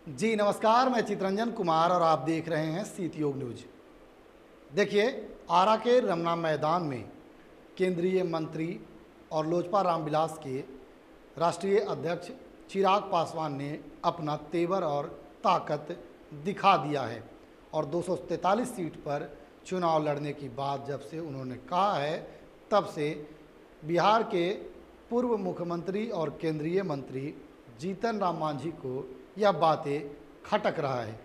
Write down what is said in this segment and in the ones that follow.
जी नमस्कार, मैं चितरंजन कुमार और आप देख रहे हैं सीत योग न्यूज। देखिए, आरा के रमना मैदान में केंद्रीय मंत्री और लोजपा रामविलास के राष्ट्रीय अध्यक्ष चिराग पासवान ने अपना तेवर और ताकत दिखा दिया है और 243 सीट पर चुनाव लड़ने की बात जब से उन्होंने कहा है, तब से बिहार के पूर्व मुख्यमंत्री और केंद्रीय मंत्री जीतन राम मांझी को यह बातें खटक रहा है।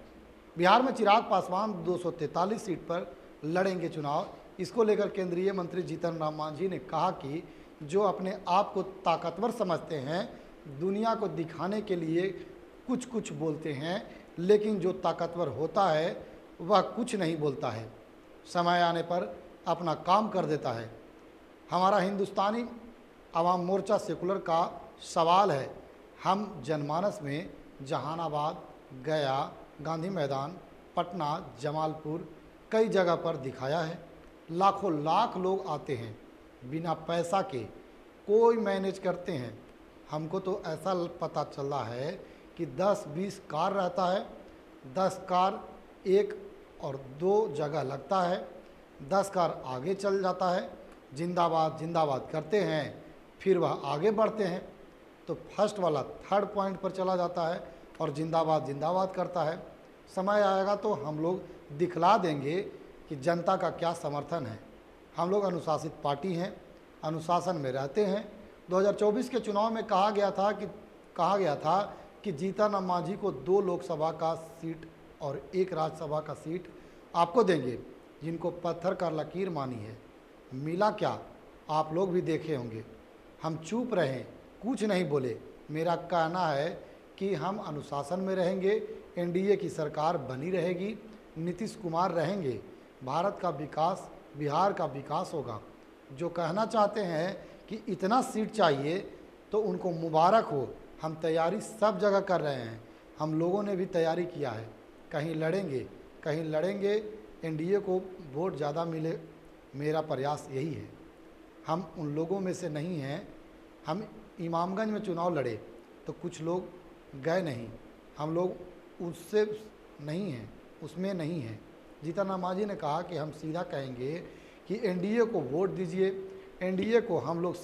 बिहार में चिराग पासवान 243 सीट पर लड़ेंगे चुनाव। इसको लेकर केंद्रीय मंत्री जीतन राम मांझी ने कहा कि जो अपने आप को ताकतवर समझते हैं, दुनिया को दिखाने के लिए कुछ कुछ बोलते हैं, लेकिन जो ताकतवर होता है वह कुछ नहीं बोलता है, समय आने पर अपना काम कर देता है। हमारा हिंदुस्तानी आवाम मोर्चा सेकुलर का सवाल है, हम जनमानस में जहानाबाद, गया, गांधी मैदान, पटना, जमालपुर कई जगह पर दिखाया है। लाखों लाख लोग आते हैं, बिना पैसा के कोई मैनेज करते हैं। हमको तो ऐसा पता चला है कि 10-20 कार रहता है, 10 कार 1 और 2 जगह लगता है, 10 कार आगे चल जाता है, जिंदाबाद जिंदाबाद करते हैं, फिर वह आगे बढ़ते हैं तो फर्स्ट वाला थर्ड पॉइंट पर चला जाता है और जिंदाबाद जिंदाबाद करता है। समय आएगा तो हम लोग दिखला देंगे कि जनता का क्या समर्थन है। हम लोग अनुशासित पार्टी हैं, अनुशासन में रहते हैं। 2024 के चुनाव में कहा गया था कि जीतन राम मांझी को 2 लोकसभा का सीट और 1 राज्यसभा का सीट आपको देंगे, जिनको पत्थर का लकीर मानी है। मिला क्या, आप लोग भी देखे होंगे। हम चुप रहें, कुछ नहीं बोले। मेरा कहना है कि हम अनुशासन में रहेंगे, एनडीए की सरकार बनी रहेगी, नीतीश कुमार रहेंगे, भारत का विकास, बिहार का विकास होगा। जो कहना चाहते हैं कि इतना सीट चाहिए तो उनको मुबारक हो। हम तैयारी सब जगह कर रहे हैं, हम लोगों ने भी तैयारी किया है। कहीं लड़ेंगे, एनडीए को वोट ज़्यादा मिले, मेरा प्रयास यही है। हम उन लोगों में से नहीं हैं। हम इमामगंज में चुनाव लड़े तो कुछ लोग गए नहीं, हम लोग उससे नहीं हैं, उसमें नहीं हैं। जीतन राम मांझी ने कहा कि हम सीधा कहेंगे कि एनडीए को वोट दीजिए, एनडीए को हम लोग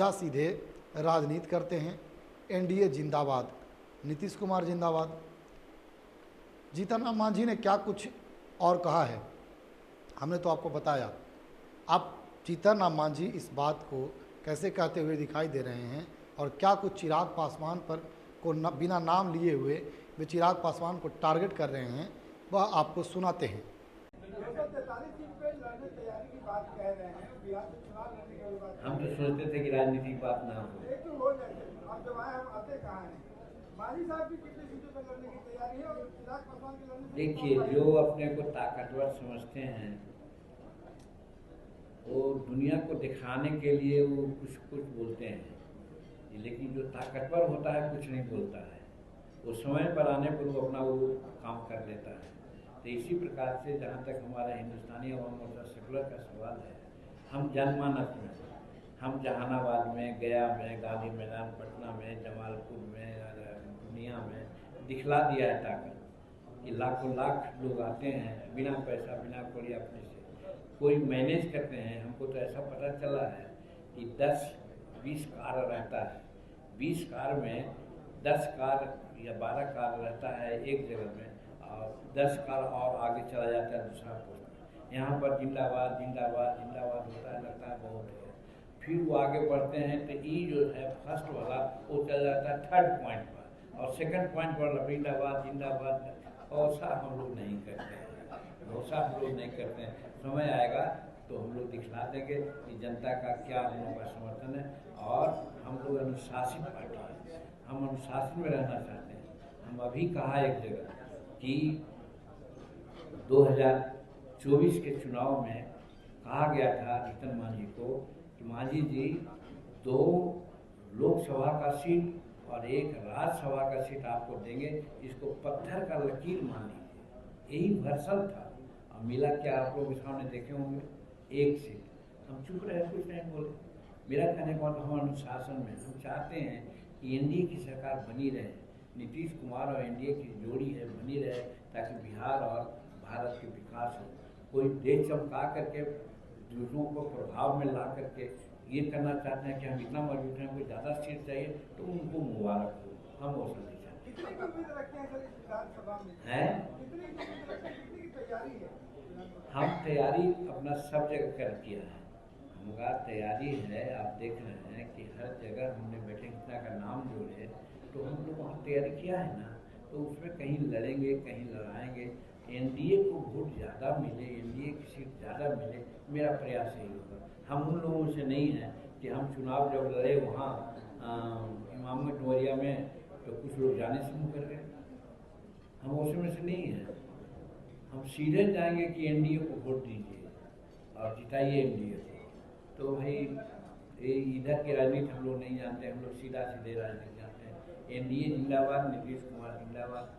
सीधे राजनीति करते हैं। एनडीए जिंदाबाद, नीतीश कुमार जिंदाबाद। जीतन राम मांझी ने क्या कुछ और कहा है हमने तो आपको बताया। आप जीतन राम मांझी इस बात को कैसे कहते हुए दिखाई दे रहे हैं और क्या कुछ चिराग पासवान पर बिना नाम लिए हुए वे चिराग पासवान को टारगेट कर रहे हैं, वह आपको सुनाते हैं। हम तो सोचते थे कि राजनीतिक बात ना हो। देखिए, जो अपने को ताकतवर समझते हैं वो दुनिया को दिखाने के लिए वो कुछ कुछ बोलते हैं, लेकिन जो ताकतवर होता है कुछ नहीं बोलता है। वो समय पर आने पर वो अपना वो काम कर लेता है। तो इसी प्रकार से जहाँ तक हमारा हिंदुस्तानी आवाम मोर्चा सेकुलर का सवाल है, हम जनमानस में, हम जहानाबाद में, गया में, गांधी मैदान, पटना में, जमालपुर में, दुनिया में दिखला दिया है ताकत कि लाखों लाख लोग आते हैं बिना पैसा, बिना कोई अपने से कोई मैनेज करते हैं। हमको तो ऐसा पता चला है कि 10-20 कार रहता है, 20 कार में 10 कार या 12 कार रहता है एक जगह में, और 10 कार और आगे चला जाता है दूसरा पोस्ट में। यहाँ पर जिंदाबाद जिंदाबाद जिंदाबाद होता है, लगता है बहुत है। फिर वो आगे बढ़ते हैं तो ई जो है फर्स्ट वाला वो चल जाता है थर्ड पॉइंट पर, और सेकंड पॉइंट पर जिंदाबाद जिंदाबाद। ऐसा हम लोग नहीं करते हैं, भरोसा हम लोग नहीं करते हैं। समय आएगा तो हम लोग दिखला देंगे कि जनता का क्या हम लोग का समर्थन है। और हम लोग अनुशासित पार्टी है, हम अनुशासन में रहना चाहते हैं। हम अभी कहा एक जगह कि 2024 के चुनाव में कहा गया था जीतन मांझी को कि मांझी जी 2 लोकसभा का सीट और 1 राज्यसभा का सीट आपको देंगे, इसको पत्थर का लकीर मान लीजिए। यही भरसल था। और मिला क्या, आप लोग सामने देखे होंगे, 1 सीट। हम चुप रहे, कुछ नहीं बोले। मेरा कहने का मतलब हम अनुशासन में हम चाहते हैं कि एनडीए की सरकार बनी रहे, नीतीश कुमार और एनडीए की जोड़ी है बनी रहे, ताकि बिहार और भारत के विकास हो। कोई देश चमका करके दूसरों को प्रभाव में ला करके ये करना चाहते हैं कि हम इतना मजबूत हैं, कोई ज़्यादा सीट चाहिए तो उनको मुबारक हो, हम वो सब नहीं चाहते हैं। हम तैयारी अपना सब जगह कर किया है, हमारा तैयारी है। आप देख रहे हैं कि हर जगह हमने बैठे घटना का नाम जोड़े, तो हम लोग वहाँ तैयारी किया है ना, तो उसमें कहीं लड़ेंगे, कहीं लड़ाएंगे। एनडीए को वोट ज़्यादा मिले, एनडीए की सीट ज़्यादा मिले, मेरा प्रयास यही होगा। हम उन लोगों से नहीं हैं कि हम चुनाव जब लड़े वहाँ इमामगंज डुमरिया में तो कुछ लोग जाने शुरू कर गए, हम उसमें से नहीं हैं। हम सीधे जाएंगे कि एनडीए को वोट दीजिए और जिताइए एनडीए को। तो भाई इधर की राजनीति हम लोग नहीं जानते, हम लोग सीधा सीधे राजनीति जानते हैं। एनडीए जिंदाबाद, नीतीश कुमार जिंदाबाद।